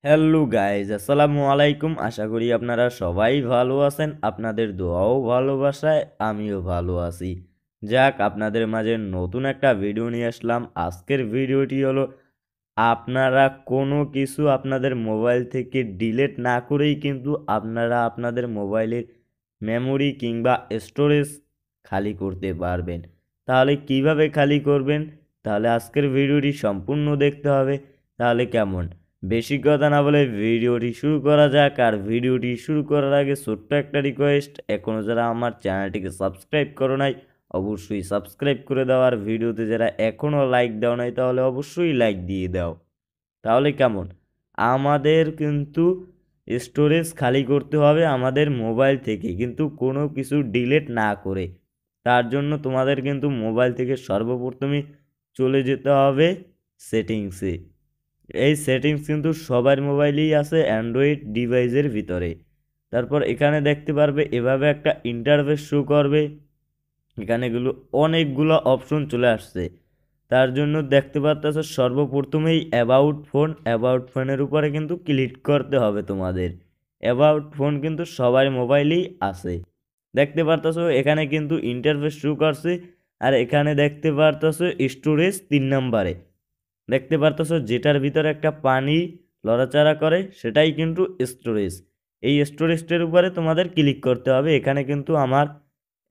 Hello guys, আসসালামু আলাইকুম। আশা করি আপনারা সবাই ভালো আছেন। আপনাদের দোয়াও ভালোবাসায় আমিও ভালো আছি। যাক, আপনাদের মাঝে নতুন একটা ভিডিও নিয়ে আসলাম। আজকের ভিডিওটি হলো আপনারা কোনো কিছু আপনাদের মোবাইল থেকে ডিলিট না করেই কিন্তু আপনারা আপনাদের মোবাইলের মেমোরি কিংবা স্টোরেজ খালি করতে পারবেন। তাহলে কিভাবে খালি করবেন? তাহলে আজকের ভিডিওটি সম্পূর্ণ দেখতে হবে। তাহলে কেমন? বেশি কথা না বলে ভিডিওটি শুরু করা যাক। আর ভিডিওটি শুরু করার আগে ছোট্ট একটা রিকোয়েস্ট, এখনও যারা আমার চ্যানেলটিকে সাবস্ক্রাইব করো নাই অবশ্যই সাবস্ক্রাইব করে দাও। আর ভিডিওতে যারা এখনও লাইক দাও নাই তাহলে অবশ্যই লাইক দিয়ে দাও। তাহলে কেমন? আমাদের কিন্তু স্টোরেজ খালি করতে হবে আমাদের মোবাইল থেকে, কিন্তু কোনো কিছু ডিলিট না করে। তার জন্য তোমাদের কিন্তু মোবাইল থেকে সর্বপ্রথমে চলে যেতে হবে সেটিংসে। এই সেটিংস কিন্তু সবার মোবাইলেই আছে, অ্যান্ড্রয়েড ডিভাইসের ভিতরে। তারপর এখানে দেখতে পারবে এভাবে একটা ইন্টারফেস শো করবে। এখানেগুলো অনেকগুলো অপশন চলে আসছে। তার জন্য দেখতে পাচ্ছ সর্বপ্রথমেই অ্যাবাউট ফোনের উপরে কিন্তু ক্লিক করতে হবে তোমাদের। অ্যাবাউট ফোন কিন্তু সবার মোবাইলেই আছে। দেখতে পারতেছো এখানে কিন্তু ইন্টারফেস শো করছে। আর এখানে দেখতে পারতেছো স্টোরেজ 3 নম্বরে। দেখতে পারতেছো যেটার ভিতরে একটা পানি লড়াচড়া করে সেটাই কিন্তু স্টোরেজ। এই স্টোরেজটার উপরে তোমাদের ক্লিক করতে হবে। এখানে কিন্তু আমার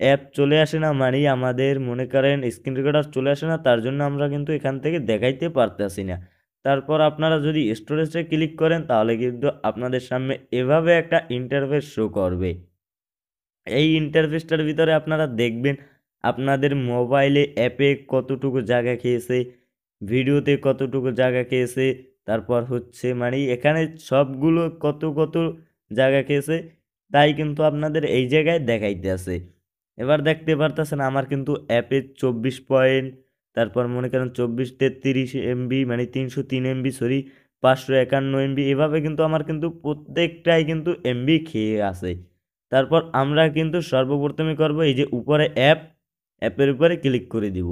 অ্যাপ চলে আসে না, মানে আমাদের মনে করেন স্ক্রিন রেকর্ডার চলে আসে না, তার জন্য আমরা কিন্তু এখান থেকে দেখাইতে পারতেছি না। তারপর আপনারা যদি স্টোরেজে ক্লিক করেন তাহলে কিন্তু আপনাদের সামনে এভাবে একটা ইন্টারফেস শো করবে। এই ইন্টারফেসটার ভিতরে আপনারা দেখবেন আপনাদের মোবাইলে অ্যাপে কতটুকু জায়গা খেয়েছে, ভিডিওতে কতটুকু জায়গা খেয়েছে, তারপর হচ্ছে মানে এখানে সবগুলো কত কত জায়গা খেয়েছে তাই কিন্তু আপনাদের এই জায়গায় দেখাইতে আছে। এবার দেখতে পারতেছেন আমার কিন্তু অ্যাপে 24 পয়েন্ট, তারপর মনে করেন 24 33 MB, মানে 303 MB, সরি 551 MB, এভাবে কিন্তু আমার কিন্তু প্রত্যেকটাই কিন্তু এমবি খেয়ে আছে। তারপর আমরা কিন্তু সর্বপ্রথমে করব এই যে উপরে অ্যাপের উপরে ক্লিক করে দিব।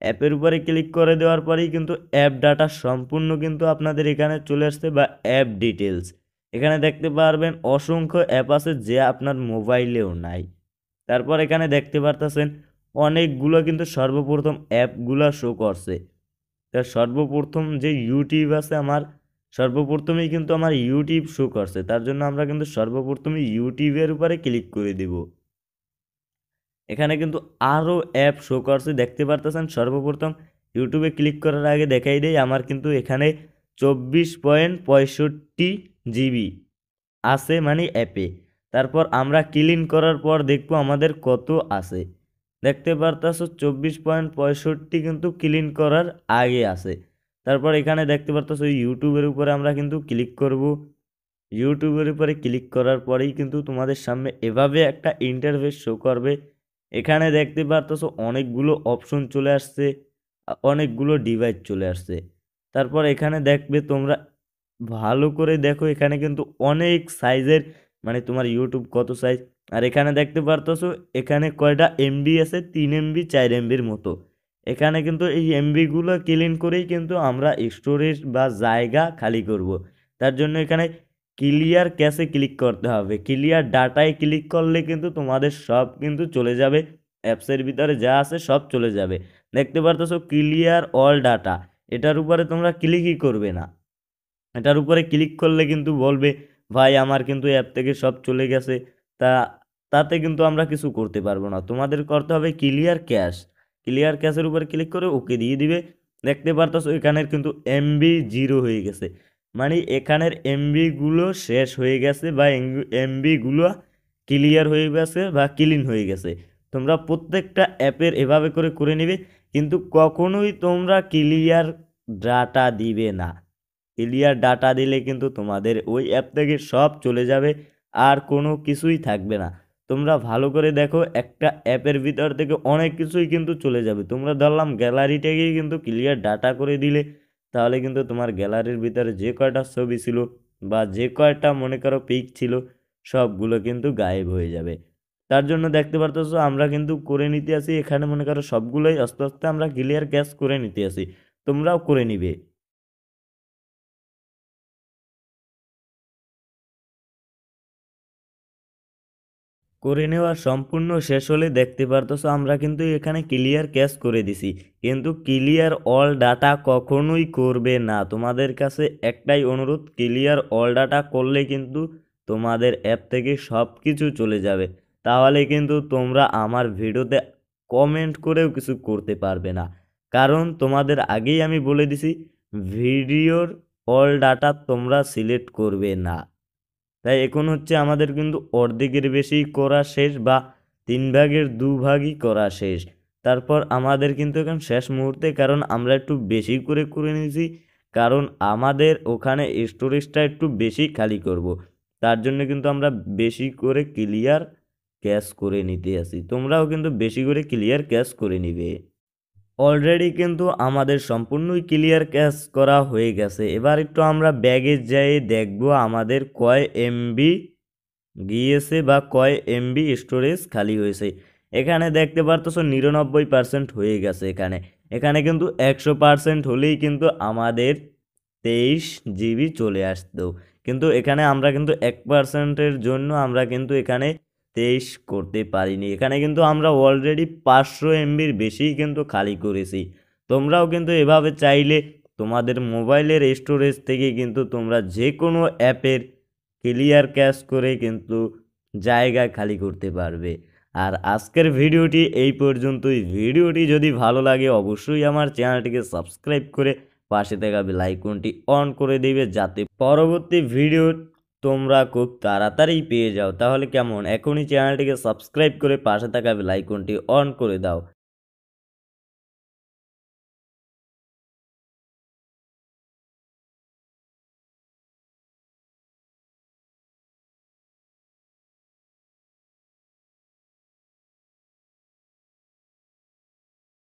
অ্যাপের উপরে ক্লিক করে দেওয়ার পরেই কিন্তু অ্যাপ ডাটা সম্পূর্ণ কিন্তু আপনাদের এখানে চলে আসছে, বা অ্যাপ ডিটেলস। এখানে দেখতে পারবেন অসংখ্য অ্যাপ আছে যে আপনার মোবাইলেও নাই। তারপর এখানে দেখতে পারতেছেন অনেকগুলো কিন্তু সর্বপ্রথম অ্যাপগুলো শো করছে। তার সর্বপ্রথম যে ইউটিউব আছে আমার, সর্বপ্রথমেই কিন্তু আমার ইউটিউব শো করছে। তার জন্য আমরা কিন্তু সর্বপ্রথমে ইউটিউবের উপরে ক্লিক করে দিব। এখানে কিন্তু আরও অ্যাপ শো করছে দেখতে পারতেছেন। সর্বপ্রথম ইউটিউবে ক্লিক করার আগে দেখাই দেই আমার কিন্তু এখানে 24.65 GB আছে, মানে অ্যাপে। তারপর আমরা ক্লিন করার পর দেখবো আমাদের কত আছে। দেখতে পারতাছো 24.65 কিন্তু ক্লিন করার আগে আছে। তারপর এখানে দেখতে পারতাছো ইউটিউবের উপরে আমরা কিন্তু ক্লিক করব। ইউটিউবের উপরে ক্লিক করার পরেই কিন্তু তোমাদের সামনে এভাবে একটা ইন্টারফেস শো করবে। এখানে দেখতে পারতেছো অনেকগুলো অপশন চলে আসছে, অনেকগুলো ডিভাইস চলে আসছে। তারপর এখানে দেখবে তোমরা ভালো করে দেখো, এখানে কিন্তু অনেক সাইজের, মানে তোমার ইউটিউব কত সাইজ। আর এখানে দেখতে পারতেছো এখানে কয়টা এমবি আছে, 3 MB 4 MBর মতো। এখানে কিন্তু এই এমবিগুলো ক্লিন করেই কিন্তু আমরা স্টোরেজ বা জায়গা খালি করব। তার জন্য এখানে ক্লিয়ার ক্যাশে ক্লিক করতে হবে। ক্লিয়ার ডাটায় ক্লিক করলে কিন্তু তোমাদের সব কিন্তু চলে যাবে, অ্যাপসের ভিতরে যা আছে সব চলে যাবে। দেখতে পারতেছো ক্লিয়ার অল ডাটা, এটার উপরে তোমরা ক্লিকই করবে না। এটার উপরে ক্লিক করলে কিন্তু বলবে ভাই আমার কিন্তু অ্যাপ থেকে সব চলে গেছে। তা তাতে কিন্তু আমরা কিছু করতে পারবো না। তোমাদের করতে হবে ক্লিয়ার ক্যাশ। ক্লিয়ার ক্যাশের উপরে ক্লিক করে ওকে দিয়ে দিবে। দেখতে পারতেছো এখানের কিন্তু এমবি 0 হয়ে গেছে, মানে এখানের এমবিগুলো শেষ হয়ে গেছে, বা এমবিগুলো ক্লিয়ার হয়ে গেছে বা ক্লিন হয়ে গেছে। তোমরা প্রত্যেকটা অ্যাপের এভাবে করে করে নিবে, কিন্তু কখনোই তোমরা ক্লিয়ার ডাটা দিবে না। ক্লিয়ার ডাটা দিলে কিন্তু তোমাদের ওই অ্যাপ থেকে সব চলে যাবে, আর কোনো কিছুই থাকবে না। তোমরা ভালো করে দেখো, একটা অ্যাপের ভিতর থেকে অনেক কিছুই কিন্তু চলে যাবে। তোমরা ধরলাম গ্যালারিটাকেই কিন্তু ক্লিয়ার ডাটা করে দিলে, তাহলে কিন্তু তোমার গ্যালারির ভিতরে যে কয়টা ছবি ছিল বা যে কয়টা মনে করো পিক ছিল সবগুলো কিন্তু গায়েব হয়ে যাবে। তার জন্য দেখতে পারতেছো আমরা কিন্তু করে নিতে আসি, এখানে মনে করো সবগুলোই আস্তে আস্তে আমরা ক্লিয়ার ক্যাশ করে নিতে আসি। তোমরাও করে নিবে। করে নেওয়া সম্পূর্ণ শেষ হলে দেখতে পারতেছো আমরা কিন্তু এখানে ক্লিয়ার ক্যাশ করে দিছি, কিন্তু ক্লিয়ার অল ডাটা কখনোই করবে না। তোমাদের কাছে একটাই অনুরোধ, ক্লিয়ার অল ডাটা করলে কিন্তু তোমাদের অ্যাপ থেকে সব কিছু চলে যাবে, তাহলে কিন্তু তোমরা আমার ভিডিওতে কমেন্ট করেও কিছু করতে পারবে না। কারণ তোমাদের আগেই আমি বলে দিছি ভিডিওর অল ডাটা তোমরা সিলেক্ট করবে না। তাই এখন হচ্ছে আমাদের কিন্তু অর্ধেকের বেশি করা শেষ, বা 3/2 করা শেষ। তারপর আমাদের কিন্তু এখন শেষ মুহূর্তে, কারণ আমরা একটু বেশি করে নিয়েছি, কারণ আমাদের ওখানে স্টোরেজটা একটু বেশি খালি করব। তার জন্য কিন্তু আমরা বেশি করে ক্লিয়ার ক্যাশ করে নিতে আসি, তোমরাও কিন্তু বেশি করে ক্লিয়ার ক্যাশ করে নিবে। অলরেডি কিন্তু আমাদের সম্পূর্ণই ক্লিয়ার ক্যাশ করা হয়ে গেছে। এবার একটু আমরা ব্যাগে যাই, দেখব আমাদের কয় এমবি গিয়েছে বা কয় এমবি স্টোরেজ খালি হয়েছে। এখানে দেখতে পারতেছো 99% হয়ে গেছে। এখানে কিন্তু 100% হলেই কিন্তু আমাদের 23 GB চলে আসতো, কিন্তু এখানে আমরা কিন্তু 1%-এর জন্য আমরা কিন্তু এখানে 23 করতে পারিনি। এখানে কিন্তু আমরা অলরেডি 500 MBর বেশিই কিন্তু খালি করেছি। তোমরাও কিন্তু এভাবে চাইলে তোমাদের মোবাইলের স্টোরেজ থেকে কিন্তু তোমরা যে কোনো অ্যাপের ক্লিয়ার ক্যাশ করে কিন্তু জায়গা খালি করতে পারবে। আর আজকের ভিডিওটি এই পর্যন্তই। ভিডিওটি যদি ভালো লাগে অবশ্যই আমার চ্যানেলটিকে সাবস্ক্রাইব করে পাশে থাকা বেল আইকনটি অন করে দিবে, যাতে পরবর্তী ভিডিও তোমরা খুব তাড়াতাড়ি পেয়ে যাও। তাহলে কেমন, এখনই চ্যানেলটিকে সাবস্ক্রাইব করে পাশে থাকা বেল আইকনটি অন করে দাও।